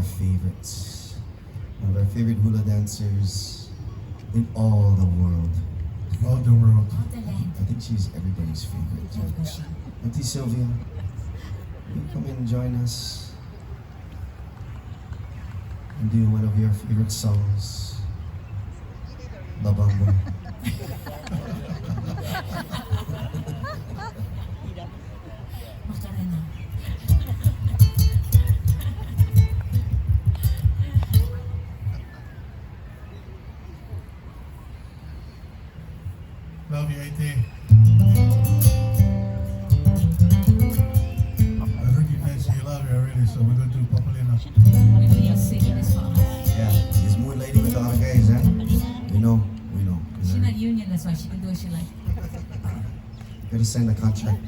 our favorites. One of our favorite hula dancers in all the world. All the world. All the land. I think she's everybody's favorite. Talaga siya. Auntie Sylvia, will you come and join us and do one of your favorite songs? Babamba. Makarana. Love you, IT. I heard you guys say love you already, so we're gonna do Papalina. Hallelujah, singing this song. Yeah, there's more lady with our guys, huh? We know. She's not union, that's why she can do what she like. Gotta sign the contract.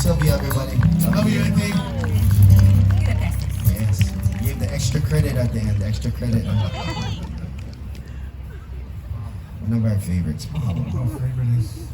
Sylvia, everybody. I love you, IT. Yes. Give the extra credit at the end. Extra credit. One of our favorites, Pablo. Our favorite is